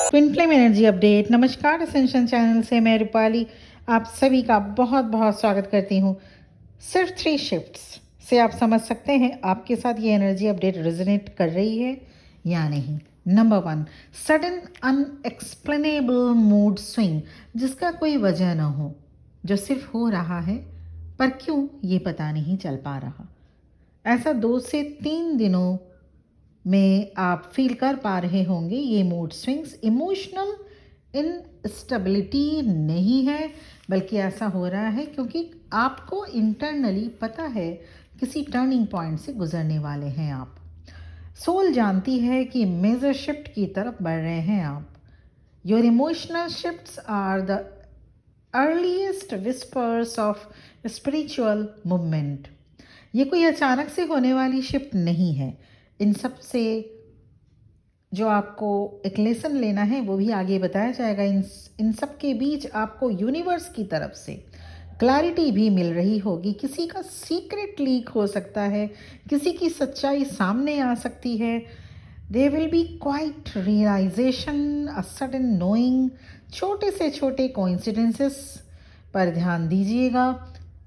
Twin flame energy update. नमस्कार, ascension channel से मैं रूपाली आप सभी का बहुत बहुत स्वागत करती हूँ। सिर्फ 3 शिफ्ट्स से आप समझ सकते हैं आपके साथ ये एनर्जी अपडेट रेजोनेट कर रही है या नहीं। Number 1, sudden unexplainable mood swing, जिसका कोई वजह ना हो, जो सिर्फ हो रहा है पर क्यों ये पता नहीं चल पा रहा। ऐसा 2 से 3 दिनों में आप फील कर पा रहे होंगे। ये मूड स्विंग्स इमोशनल इनस्टेबिलिटी नहीं है, बल्कि ऐसा हो रहा है क्योंकि आपको इंटरनली पता है किसी टर्निंग पॉइंट से गुजरने वाले हैं आप। सोल जानती है कि मेजर शिफ्ट की तरफ बढ़ रहे हैं आप। Your emotional shifts are the earliest whispers of spiritual movement. ये कोई अचानक से होने वाली शिफ्ट नहीं है। इन सब से जो आपको एक लेसन लेना है वो भी आगे बताया जाएगा। इन सब के बीच आपको यूनिवर्स की तरफ से क्लैरिटी भी मिल रही होगी। किसी का सीक्रेट लीक हो सकता है, किसी की सच्चाई सामने आ सकती है। There will be quiet realization, a sudden knowing. छोटे से छोटे कोइंसिडेंसेस पर ध्यान दीजिएगा,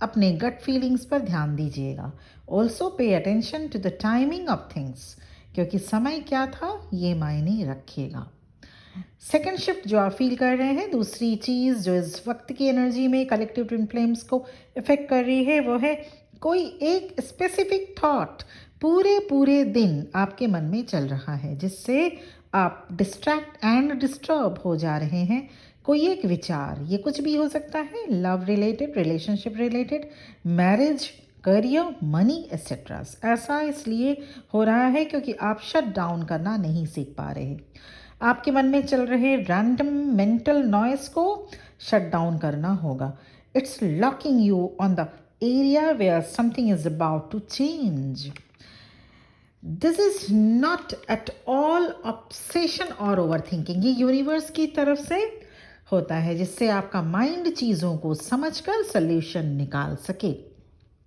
अपने गट फीलिंग्स पर ध्यान दीजिएगा। Also pay attention to the timing of things, क्योंकि समय क्या था ये मायने रखेगा। सेकेंड शिफ्ट जो आप फील कर रहे हैं, दूसरी चीज़ जो इस वक्त की एनर्जी में कलेक्टिव ट्विन फ्लेम्स को इफेक्ट कर रही है वो है कोई एक स्पेसिफिक थॉट पूरे दिन आपके मन में चल रहा है, जिससे आप डिस्ट्रैक्ट एंड डिस्टर्ब हो जा रहे हैं। कोई एक विचार, ये कुछ भी हो सकता है, love related, relationship related, marriage, career, money etcetera. ऐसा इसलिए हो रहा है क्योंकि आप शट डाउन करना नहीं सीख पा रहे। आपके मन में चल रहे रैंडम मेंटल नॉइस को शट डाउन करना होगा। It's locking you on the area where something is about to change. This is not at all obsession और ओवर थिंकिंग। ये यूनिवर्स की तरफ से होता है, जिससे आपका माइंड चीज़ों को समझकर सोल्यूशन निकाल सके।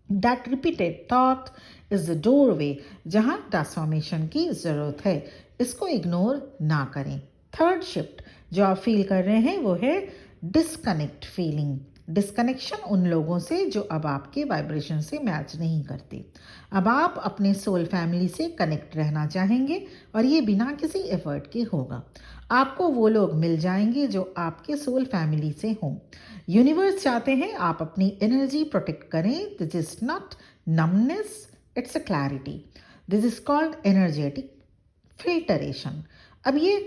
That repeated thought is the doorway, जहाँ ट्रांसफॉर्मेशन की ज़रूरत है। इसको इग्नोर ना करें। थर्ड शिफ्ट जो आप फील कर रहे हैं वो है डिस्कनेक्ट फीलिंग। डिस्कनेक्शन उन लोगों से जो अब आपके वाइब्रेशन से मैच नहीं करते। अब आप अपने सोल फैमिली से कनेक्ट रहना चाहेंगे और ये बिना किसी एफर्ट के होगा। आपको वो लोग मिल जाएंगे जो आपके सोल फैमिली से हों। यूनिवर्स चाहते हैं आप अपनी एनर्जी प्रोटेक्ट करें। This is not numbness, it's a clarity. This is called energetic filtration. अब ये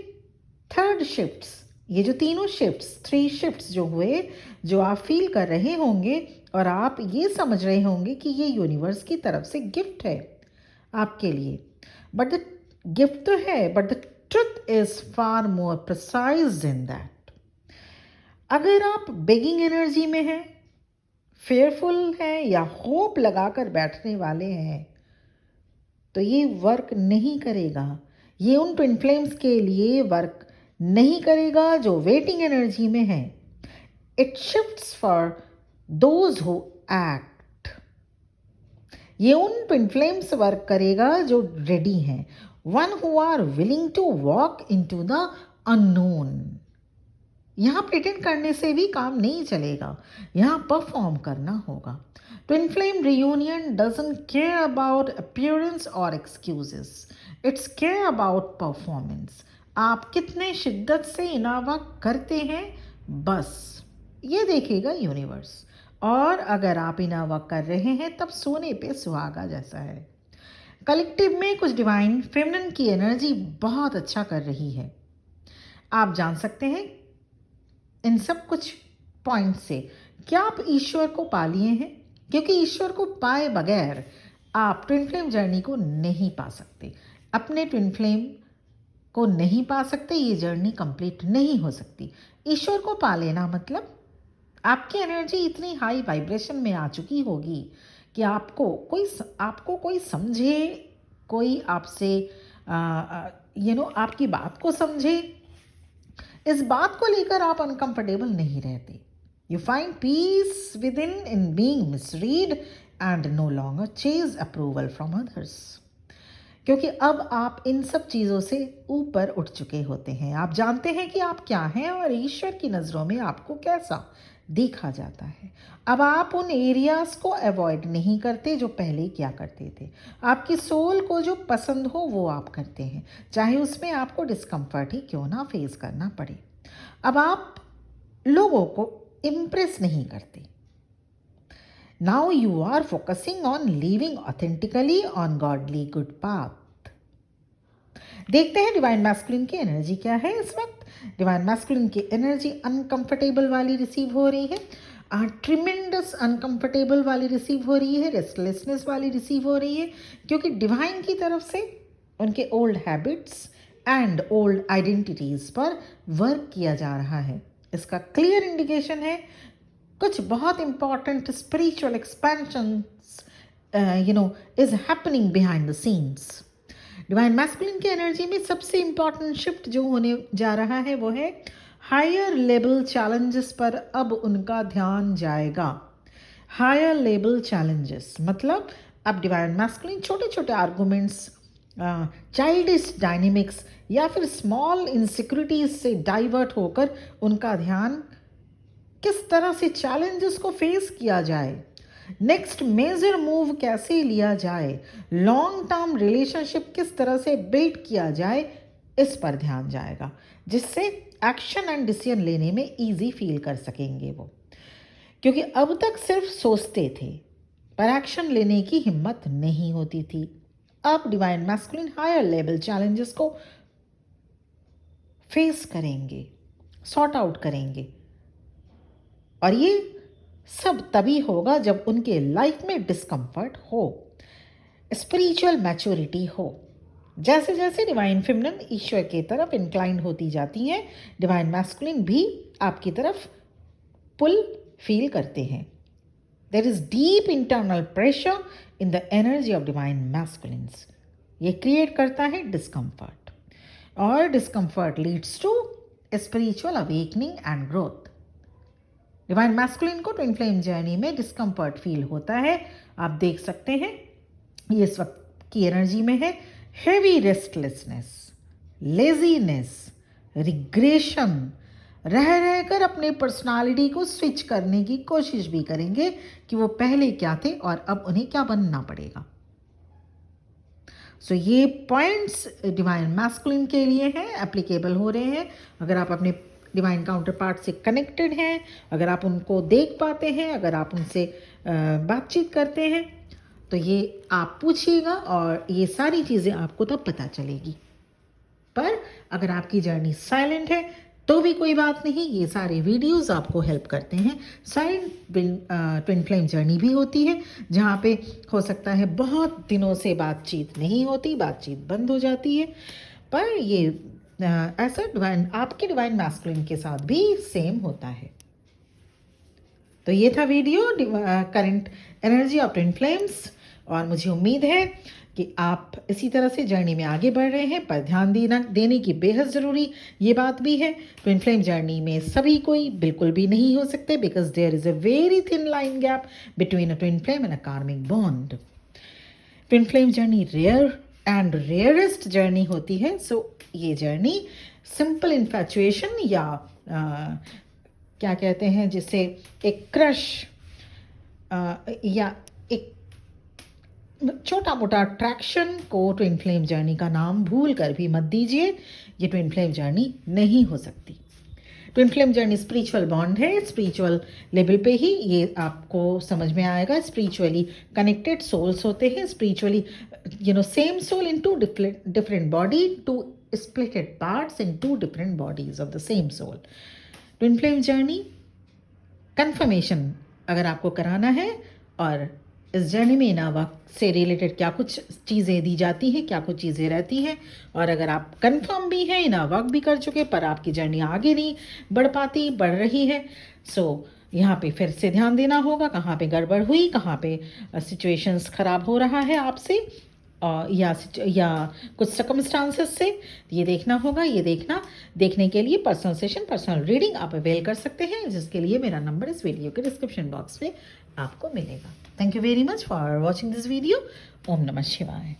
थर्ड शिफ्ट्स, ये जो तीनों शिफ्ट्स, 3 शिफ्ट्स जो हुए, जो आप फील कर रहे होंगे और आप ये समझ रहे होंगे कि ये यूनिवर्स की तरफ से गिफ्ट है आपके लिए। बट द गिफ्ट तो है, but the truth is far more precise than that. अगर आप बेगिंग एनर्जी में हैं, फेयरफुल हैं या होप लगाकर बैठने वाले हैं, तो ये वर्क नहीं करेगा। ये उन ट्विन फ्लेम्स के लिए वर्क नहीं करेगा जो वेटिंग एनर्जी में है। It shifts for those who act. ये उन ट्विन फ्लेम्स वर्क करेगा जो रेडी हैं, one who are willing to walk into the unknown. यहाँ प्रिटेंड करने से भी काम नहीं चलेगा, यहाँ परफॉर्म करना होगा। Twin flame reunion doesn't care about appearance और excuses, it's care about performance. आप कितने शिद्दत से इनावा करते हैं, बस ये देखेगा यूनिवर्स। और अगर आप इनावा कर रहे हैं तब सोने पे सुहागा जैसा है। कलेक्टिव में कुछ डिवाइन फेमिनिन की एनर्जी बहुत अच्छा कर रही है। आप जान सकते हैं इन सब कुछ पॉइंट से क्या आप ईश्वर को पा लिए हैं, क्योंकि ईश्वर को पाए बगैर आप ट्विन फ्लेम जर्नी को नहीं पा सकते। अपने ट्विन फ्लेम को नहीं पा सकते, ये जर्नी कंप्लीट नहीं हो सकती। ईश्वर को पा लेना मतलब आपकी एनर्जी इतनी हाई वाइब्रेशन में आ चुकी होगी कि आपको कोई समझे, कोई आपसे आपकी बात को समझे। इस बात को लेकर आप अनकंफर्टेबल नहीं रहते। You find peace within being misread and no longer chase approval from others. क्योंकि अब आप इन सब चीज़ों से ऊपर उठ चुके होते हैं। आप जानते हैं कि आप क्या हैं और ईश्वर की नज़रों में आपको कैसा देखा जाता है। अब आप उन एरियाज़ को अवॉइड नहीं करते जो पहले क्या करते थे। आपकी सोल को जो पसंद हो वो आप करते हैं, चाहे उसमें आपको डिस्कम्फर्ट ही क्यों ना फेस करना पड़े। अब आप लोगों को इम्प्रेस नहीं करते। Now you are focusing on living authentically on godly good path. देखते हैं डिवाइन मैस्कुलिन की एनर्जी क्या है इस वक्त। डिवाइन मैस्कुलिन की एनर्जी अनकंफर्टेबल वाली रिसीव हो रही है, ट्रिमेंडस अनकंफर्टेबल वाली रिसीव हो रही है, रेस्टलेसनेस वाली रिसीव हो रही है, क्योंकि डिवाइन की तरफ से उनके old habits and old identities पर वर्क किया जा रहा है। इसका क्लियर इंडिकेशन है कुछ बहुत important spiritual expansions is happening behind the scenes. Divine masculine की एनर्जी में सबसे इंपॉर्टेंट शिफ्ट जो होने जा रहा है वो है हायर लेवल चैलेंजेस पर अब उनका ध्यान जाएगा। हायर लेवल चैलेंजेस मतलब अब डिवाइन मैस्कुलिन छोटे छोटे आर्गूमेंट्स, चाइल्डिश डायनेमिक्स या फिर स्मॉल इनसिक्योरिटीज से डाइवर्ट होकर उनका ध्यान किस तरह से चैलेंजेस को फेस किया जाए, नेक्स्ट मेजर मूव कैसे लिया जाए, लॉन्ग टर्म रिलेशनशिप किस तरह से बिल्ड किया जाए, इस पर ध्यान जाएगा, जिससे एक्शन एंड डिसीजन लेने में इजी फील कर सकेंगे वो। क्योंकि अब तक सिर्फ सोचते थे पर एक्शन लेने की हिम्मत नहीं होती थी। अब divine masculine higher level challenges को फेस करेंगे, सॉर्ट आउट करेंगे, और ये सब तभी होगा जब उनके लाइफ में डिस्कम्फर्ट हो, स्पिरिचुअल मैच्योरिटी हो। जैसे जैसे डिवाइन फेमिनिन ईश्वर की तरफ इंक्लाइन होती जाती हैं, डिवाइन मैस्कुलिन भी आपकी तरफ पुल फील करते हैं। There is deep internal pressure in the energy of divine masculines. ये क्रिएट करता है डिस्कम्फर्ट, और discomfort leads to spiritual awakening and growth. Divine masculine को ट्विन फ्लेम जर्नी में डिस्कम्फर्ट फील होता है। आप देख सकते हैं ये इस वक्त की एनर्जी में है हेवी रेस्टलेसनेस, लेजीनेस, रिग्रेशन, रह रहकर अपने पर्सनालिटी को स्विच करने की कोशिश भी करेंगे कि वो पहले क्या थे और अब उन्हें क्या बनना पड़ेगा। सो ये पॉइंट्स डिवाइन मैस्कुलिन के लिए हैं, एप्लीकेबल हो रहे हैं। अगर आप अपने डिवाइन काउंटर पार्ट से कनेक्टेड हैं, अगर आप उनको देख पाते हैं, अगर आप उनसे बातचीत करते हैं, तो ये आप पूछिएगा और ये सारी चीज़ें आपको तब पता चलेगी। पर अगर आपकी जर्नी साइलेंट है तो भी कोई बात नहीं, ये सारे वीडियोस आपको हेल्प करते हैं। साइलेंट ट्विन फ्लेम जर्नी भी होती है जहाँ पे हो सकता है बहुत दिनों से बातचीत नहीं होती, बातचीत बंद हो जाती है, पर ये ऐसा डिवाइन आपके डिवाइन मैस्कुलिन के साथ भी सेम होता है। तो ये था video current energy of twin flames, और मुझे उम्मीद है कि आप इसी तरह से जर्नी में आगे बढ़ रहे हैं। पर ध्यान देने की बेहद ज़रूरी ये बात भी है, ट्विन फ्लेम जर्नी में सभी कोई बिल्कुल भी नहीं हो सकते, because there is a very thin line gap between a twin flame and a karmic bond. Twin flame journey rare and rarest journey होती है। सो ये जर्नी सिंपल इन्फैचुएशन या क्या कहते हैं जिसे एक क्रश या एक छोटा मोटा अट्रैक्शन को ट्विन फ्लेम जर्नी का नाम भूल कर भी मत दीजिए। ये ट्विन फ्लेम जर्नी नहीं हो सकती। Twin flame journey spiritual bond है, स्पिरिचुअल लेवल पे ही ये आपको समझ में आएगा। स्पिरिचुअली कनेक्टेड सोल्स होते हैं, spiritually same soul in two different body, two splitted parts in two different bodies of the same soul. Twin flame journey confirmation अगर आपको कराना है, और इस जर्नी में इनावा से रिलेटेड क्या कुछ चीज़ें दी जाती हैं, क्या कुछ चीज़ें रहती हैं, और अगर आप कंफर्म भी हैं, इनावा भी कर चुके पर आपकी जर्नी आगे नहीं बढ़ पाती, बढ़ रही है, सो यहाँ पे फिर से ध्यान देना होगा कहाँ पे गड़बड़ हुई, कहाँ पे सिचुएशंस ख़राब हो रहा है आपसे, या कुछ सर्कमस्टांसेस से ये देखना होगा। ये देखने के लिए पर्सनल सेशन, पर्सनल रीडिंग आप अवेल कर सकते हैं, जिसके लिए मेरा नंबर इस वीडियो के डिस्क्रिप्शन बॉक्स में आपको मिलेगा। Thank you very much for watching this video. ओम नमः शिवाय।